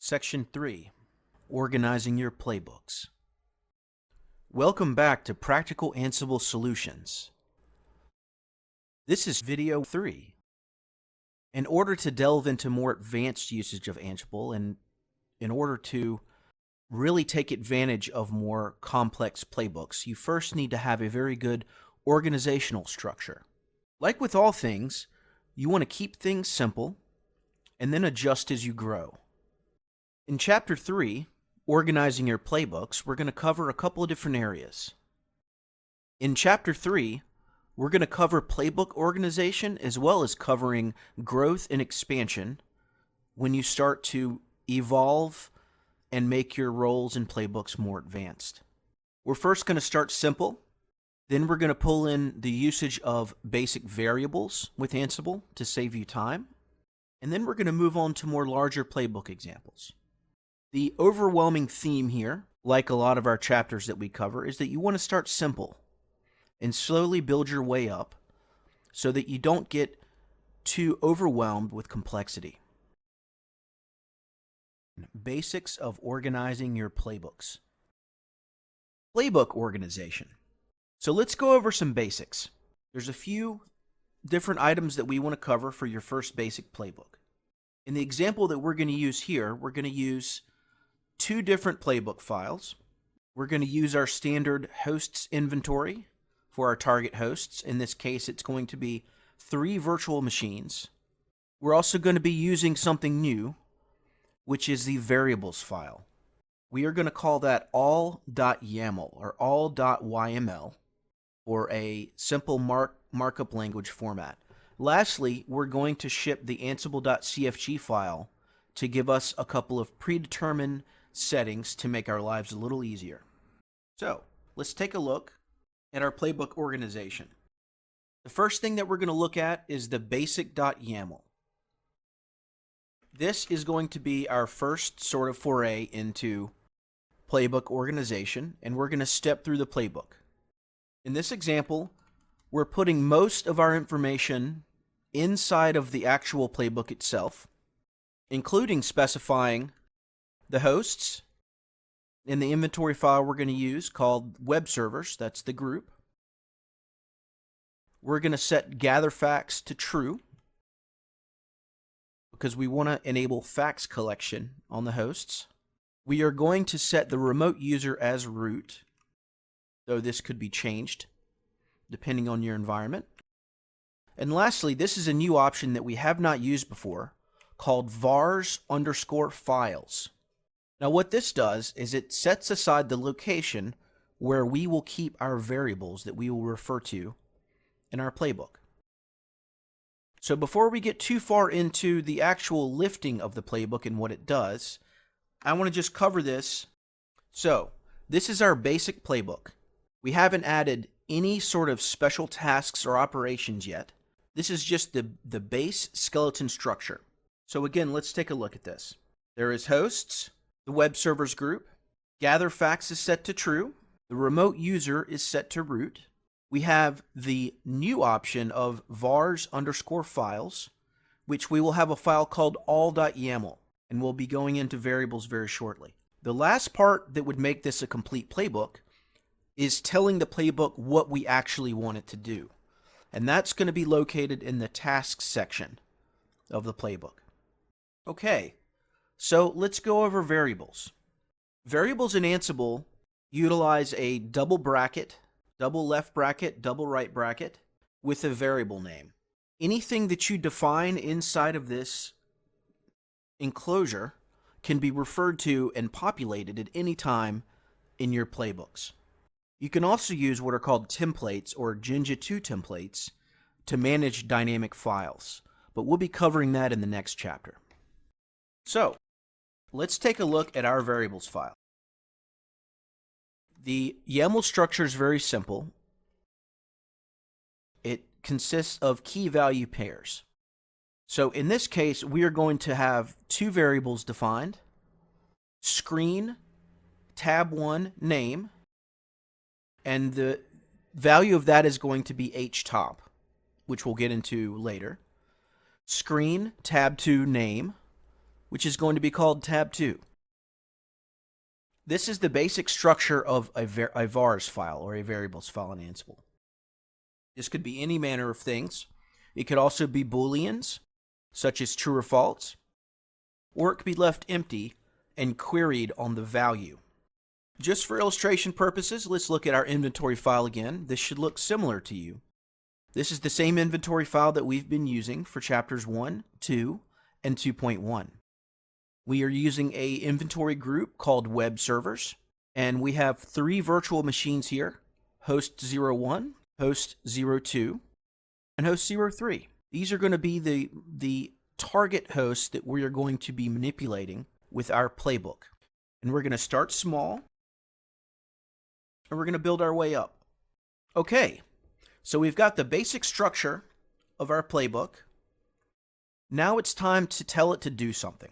Section 3. Organizing your playbooks. Welcome back to Practical Ansible Solutions. This is video 3. In order to delve into more advanced usage of Ansible and in order to really take advantage of more complex playbooks, you first need to have a very good organizational structure. Like with all things, you want to keep things simple and then adjust as you grow. In Chapter 3, Organizing Your Playbooks, we're going to cover a couple of different areas. In Chapter 3, we're going to cover playbook organization as well as covering growth and expansion when you start to evolve and make your roles and playbooks more advanced. We're first going to start simple, then we're going to pull in the usage of basic variables with Ansible to save you time, and then we're going to move on to more larger playbook examples. The overwhelming theme here, like a lot of our chapters that we cover, is that you want to start simple and slowly build your way up so that you don't get too overwhelmed with complexity. Basics of organizing your playbooks. Playbook organization. So let's go over some basics. There's a few different items that we want to cover for your first basic playbook. In the example that we're going to use here, we're going to use two different playbook files. We're going to use our standard hosts inventory for our target hosts. In this case, it's going to be 3 virtual machines. We're also going to be using something new, which is the variables file. We are going to call that all.yaml or all.yml for a simple markup language format. Lastly, we're going to ship the ansible.cfg file to give us a couple of predetermined settings to make our lives a little easier. So, let's take a look at our playbook organization. The first thing that we're going to look at is the basic.yaml. This is going to be our first sort of foray into playbook organization, and we're going to step through the playbook. In this example, we're putting most of our information inside of the actual playbook itself, including specifying the hosts in the inventory file we're going to use called web servers. That's the group. We're going to set gather facts to true because we want to enable facts collection on the hosts. We are going to set the remote user as root, though this could be changed depending on your environment. And lastly, this is a new option that we have not used before called vars_files. Now what this does is it sets aside the location where we will keep our variables that we will refer to in our playbook. So before we get too far into the actual lifting of the playbook and what it does, I want to just cover this. So this is our basic playbook. We haven't added any sort of special tasks or operations yet. This is just the base skeleton structure. So again, let's take a look at this. There is hosts, the web servers group, gather facts is set to true, the remote user is set to root. We have the new option of vars_files, which we will have a file called all.yaml, and we'll be going into variables very shortly. The last part that would make this a complete playbook is telling the playbook what we actually want it to do. And that's going to be located in the tasks section of the playbook. Okay, so let's go over variables. Variables in Ansible utilize a double bracket, double left bracket, double right bracket with a variable name. Anything that you define inside of this enclosure can be referred to and populated at any time in your playbooks. You can also use what are called templates or Jinja 2 templates to manage dynamic files, but we'll be covering that in the next chapter. So, let's take a look at our variables file. The YAML structure is very simple. It consists of key value pairs. So in this case, we are going to have 2 variables defined: screen tab1 name, and the value of that is going to be htop, which we'll get into later. Screen tab2 name, which is going to be called tab 2. This is the basic structure of a vars file or a variables file in Ansible. This could be any manner of things. It could also be booleans, such as true or false, or it could be left empty and queried on the value. Just for illustration purposes, let's look at our inventory file again. This should look similar to you. This is the same inventory file that we've been using for chapters 1, 2, and 2.1. We are using an inventory group called web servers, and we have 3 virtual machines here, host 01, host 02, and host 03. These are going to be the target hosts that we are going to be manipulating with our playbook. And we're going to start small, and we're going to build our way up. Okay, so we've got the basic structure of our playbook. Now it's time to tell it to do something.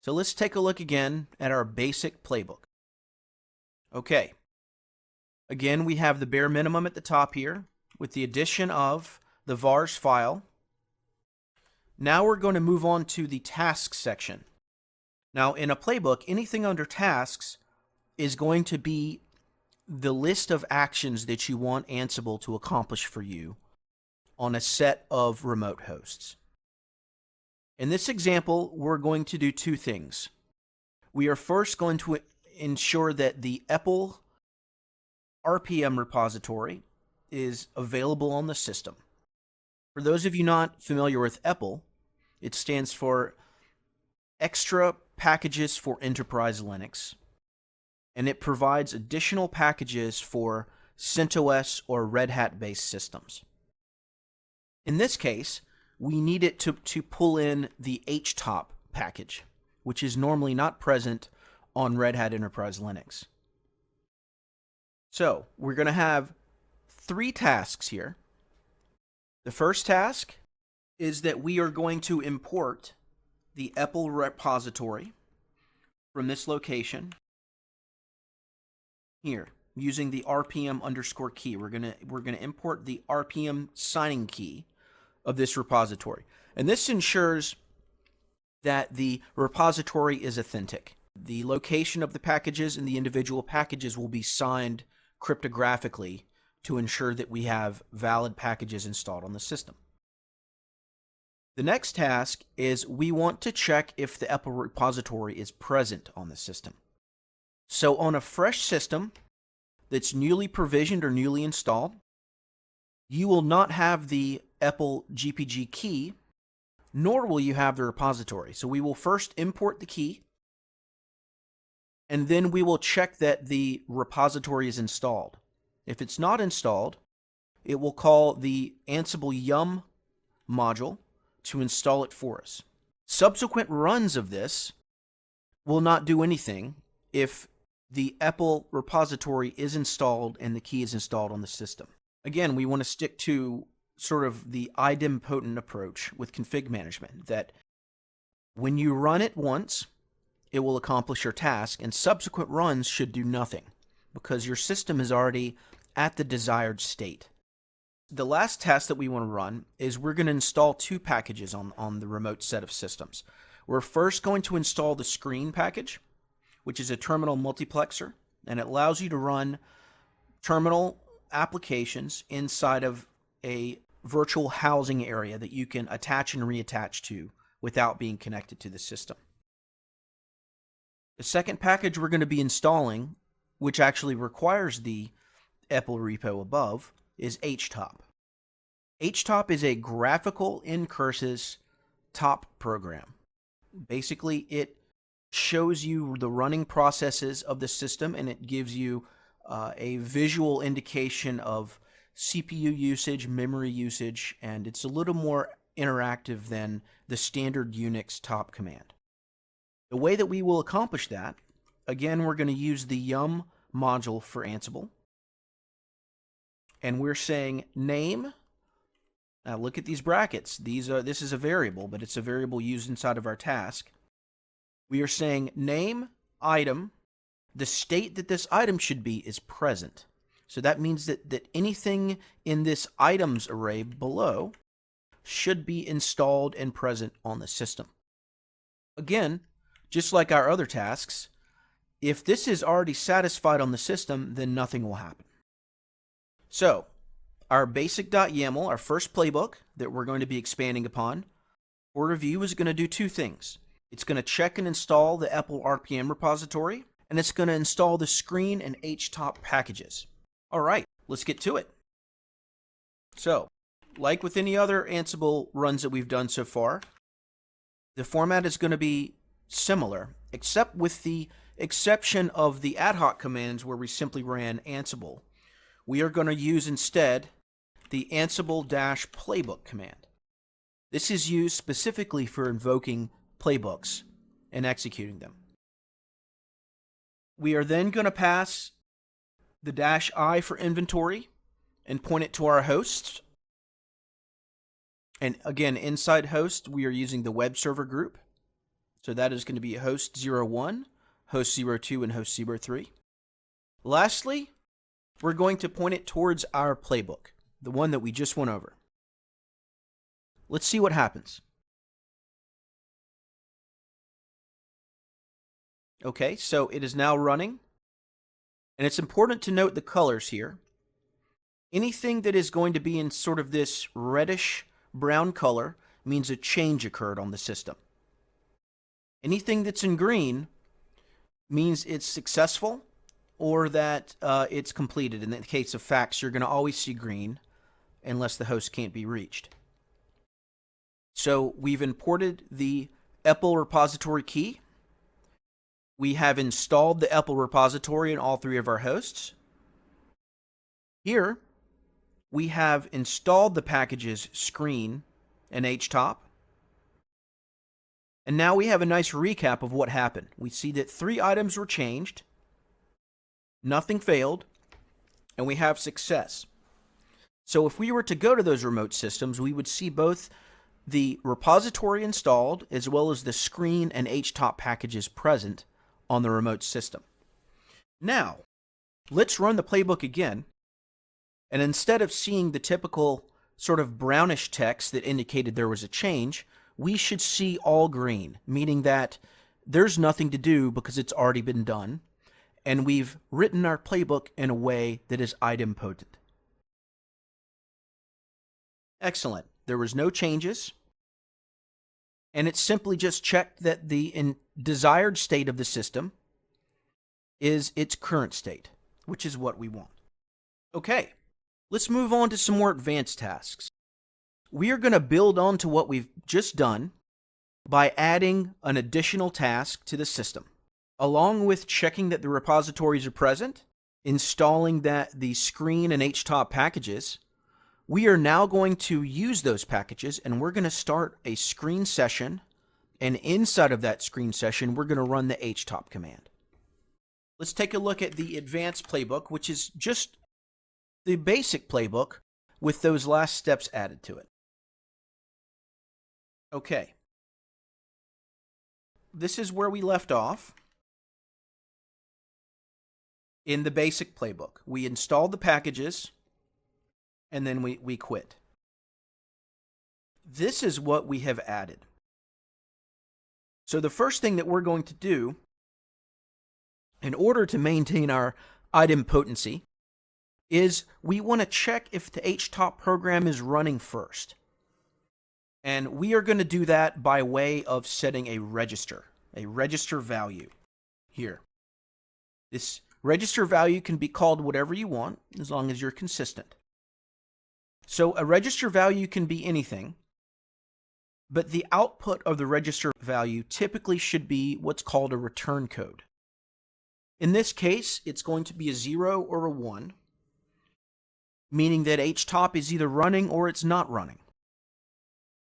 So let's take a look again at our basic playbook. Okay. Again, we have the bare minimum at the top here with the addition of the vars file. Now we're going to move on to the tasks section. Now in a playbook, anything under tasks is going to be the list of actions that you want Ansible to accomplish for you on a set of remote hosts. In this example, we're going to do 2 things. We are first going to ensure that the EPEL RPM repository is available on the system. For those of you not familiar with EPEL, it stands for Extra Packages for Enterprise Linux, and it provides additional packages for CentOS or Red Hat-based systems. In this case, we need it to pull in the htop package, which is normally not present on Red Hat Enterprise Linux. So we're going to have 3 tasks here. The first task is that we are going to import the EPEL repository from this location here using the RPM_key. We're gonna import the RPM signing key of this repository, and this ensures that the repository is authentic. The location of the packages and the individual packages will be signed cryptographically to ensure that we have valid packages installed on the system. The next task is we want to check if the EPEL repository is present on the system. So on a fresh system that's newly provisioned or newly installed, you will not have the EPEL GPG key, nor will you have the repository. So we will first import the key, and then we will check that the repository is installed. If it's not installed, it will call the Ansible yum module to install it for us. Subsequent runs of this will not do anything if the EPEL repository is installed and the key is installed on the system. Again, we want to stick to sort of the idempotent approach with config management, that when you run it once, it will accomplish your task, and subsequent runs should do nothing because your system is already at the desired state. The last task that we want to run is we're going to install 2 packages on the remote set of systems. We're first going to install the screen package, which is a terminal multiplexer, and it allows you to run terminal applications inside of a virtual housing area that you can attach and reattach to without being connected to the system. The second package we're going to be installing, which actually requires the EPEL repo above, is htop. Htop is a graphical incursus top program. Basically, it shows you the running processes of the system, and it gives you a visual indication of CPU usage, memory usage, and it's a little more interactive than the standard Unix top command. The way that we will accomplish that, again, we're going to use the yum module for Ansible. And we're saying name. Now look at these brackets. This is a variable, but it's a variable used inside of our task. We are saying name item. The state that this item should be is present. So that means that anything in this items array below should be installed and present on the system. Again, just like our other tasks, if this is already satisfied on the system, then nothing will happen. So, our basic.yaml, our first playbook that we're going to be expanding upon, for review is going to do two things. It's going to check and install the EPEL RPM repository, and it's going to install the screen and htop packages. All right, let's get to it. So, like with any other Ansible runs that we've done so far, the format is going to be similar, except with the exception of the ad hoc commands where we simply ran Ansible. We are going to use instead the Ansible-playbook command. This is used specifically for invoking playbooks and executing them. We are then going to pass the -i for inventory and point it to our hosts. And again, inside host, we are using the web server group. So that is going to be host 01, host 02, and host 03. Lastly, we're going to point it towards our playbook, the one that we just went over. Let's see what happens. Okay, so it is now running. And it's important to note the colors here. Anything that is going to be in sort of this reddish brown color means a change occurred on the system. Anything that's in green means it's successful or that it's completed. In the case of fax, you're going to always see green unless the host can't be reached. So we've imported the EPEL repository key. We have installed the EPEL repository in all three of our hosts. Here, we have installed the packages screen and htop. And now we have a nice recap of what happened. We see that 3 items were changed, nothing failed, and we have success. So if we were to go to those remote systems, we would see both the repository installed as well as the screen and htop packages present on the remote system. Now, let's run the playbook again. And instead of seeing the typical sort of brownish text that indicated there was a change, we should see all green, meaning that there's nothing to do because it's already been done, and we've written our playbook in a way that is idempotent. Excellent. There was no changes, and it simply just checked that the desired state of the system is its current state, which is what we want. Okay. Let's move on to some more advanced tasks. We are going to build on to what we've just done by adding an additional task to the system. Along with checking that the repositories are present, installing the screen and htop packages, we are now going to use those packages and we're going to start a screen session, and inside of that screen session, we're going to run the htop command. Let's take a look at the advanced playbook, which is just the basic playbook with those last steps added to it. Okay. This is where we left off in the basic playbook. We installed the packages and then we quit. This is what we have added. So the first thing that we're going to do in order to maintain our idempotency is we want to check if the htop program is running first. And we are going to do that by way of setting a register value here. This register value can be called whatever you want as long as you're consistent. So a register value can be anything, but the output of the register value typically should be what's called a return code. In this case, it's going to be a 0 or a 1. Meaning that htop is either running or it's not running.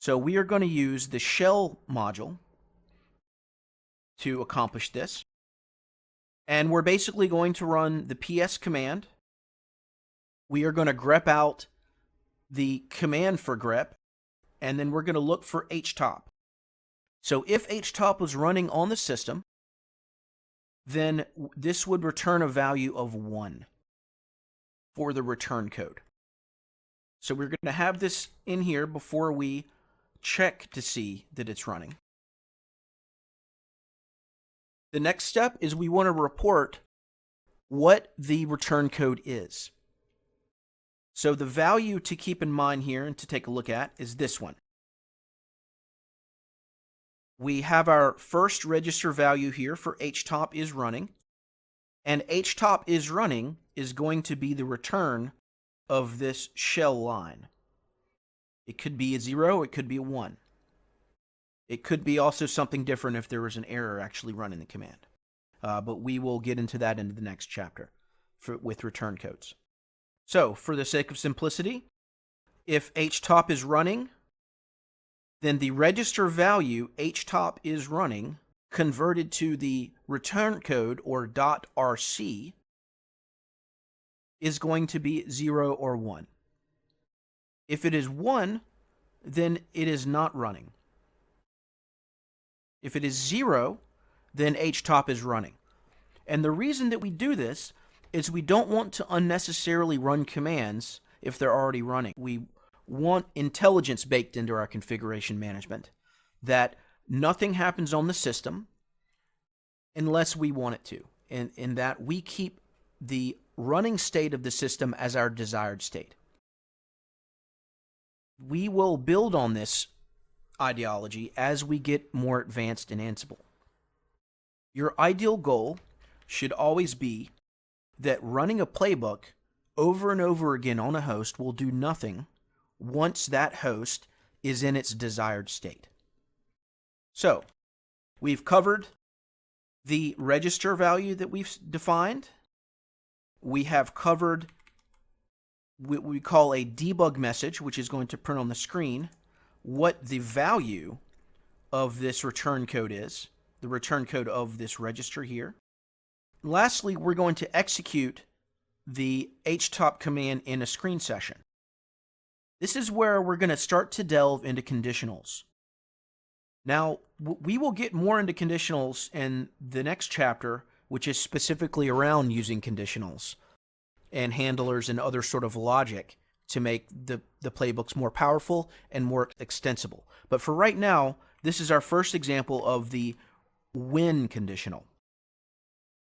So we are going to use the shell module to accomplish this. And we're basically going to run the ps command. We are going to grep out the command for grep, and then we're going to look for htop. So if htop was running on the system, then this would return a value of 1. For the return code. So we're going to have this in here before we check to see that it's running. The next step is we want to report what the return code is. So the value to keep in mind here and to take a look at is this one. We have our first register value here for htop is running, and htop is running is going to be the return of this shell line. It could be a 0, it could be a 1. It could be also something different if there was an error actually running the command. But we will get into that in the next chapter with return codes. So, for the sake of simplicity, if htop is running, then the register value htop is running converted to the return code or .rc is going to be 0 or 1. If it is 1, then it is not running. If it is 0, then htop is running. And the reason that we do this is we don't want to unnecessarily run commands if they're already running. We want intelligence baked into our configuration management, that nothing happens on the system unless we want it to, and that we keep the running state of the system as our desired state. We will build on this ideology as we get more advanced in Ansible. Your ideal goal should always be that running a playbook over and over again on a host will do nothing once that host is in its desired state. So, we've covered the register value that we've defined. We have covered what we call a debug message, which is going to print on the screen what the value of this return code is, the return code of this register here. Lastly, we're going to execute the htop command in a screen session. This is where we're going to start to delve into conditionals. Now, we will get more into conditionals in the next chapter, which is specifically around using conditionals and handlers and other sort of logic to make the playbooks more powerful and more extensible. But for right now, this is our first example of the when conditional.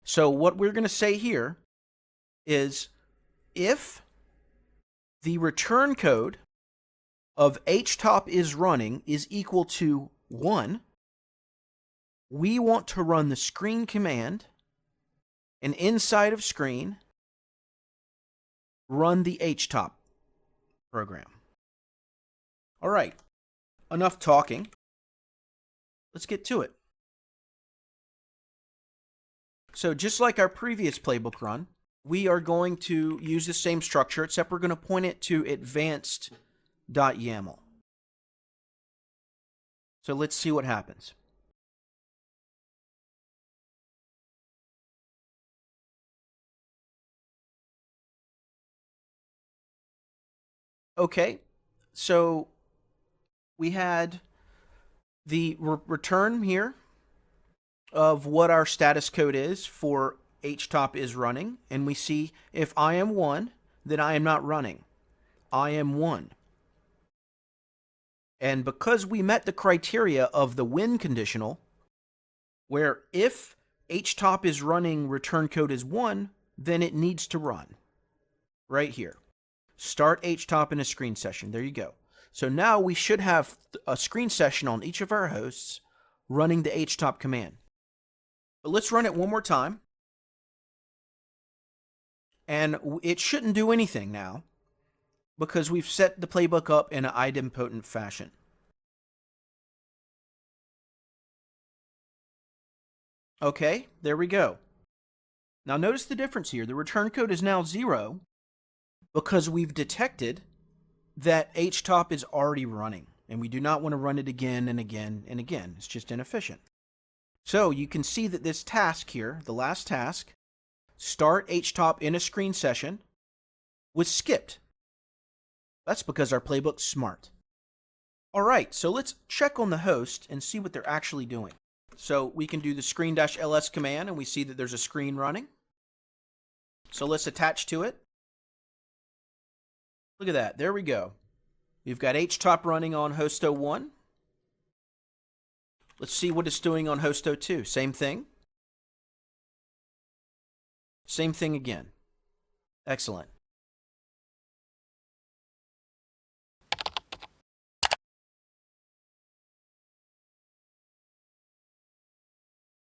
So what we're going to say here is if the return code of htop is running is equal to 1, we want to run the screen command, and inside of screen, run the htop program. All right, enough talking. Let's get to it. So just like our previous playbook run, we are going to use the same structure, except we're going to point it to advanced.yaml. So let's see what happens. Okay, so we had the return here of what our status code is for htop is running, and we see if I am 1, then I am not running. I am 1. And because we met the criteria of the when conditional, where if htop is running return code is 1, then it needs to run. Right here. Start htop in a screen session. There you go. So now we should have a screen session on each of our hosts running the htop command. But let's run it one more time. And it shouldn't do anything now because we've set the playbook up in an idempotent fashion. Okay, there we go. Now notice the difference here. The return code is now 0 because we've detected that htop is already running, and we do not want to run it again and again and again. It's just inefficient. So you can see that this task here, the last task, start htop in a screen session, was skipped. That's because our playbook's smart. All right, so let's check on the host and see what they're actually doing. So we can do the screen-ls command, and we see that there's a screen running. So let's attach to it. Look at that. There we go. We've got htop running on host 01. Let's see what it's doing on host 02. Same thing. Same thing again. Excellent.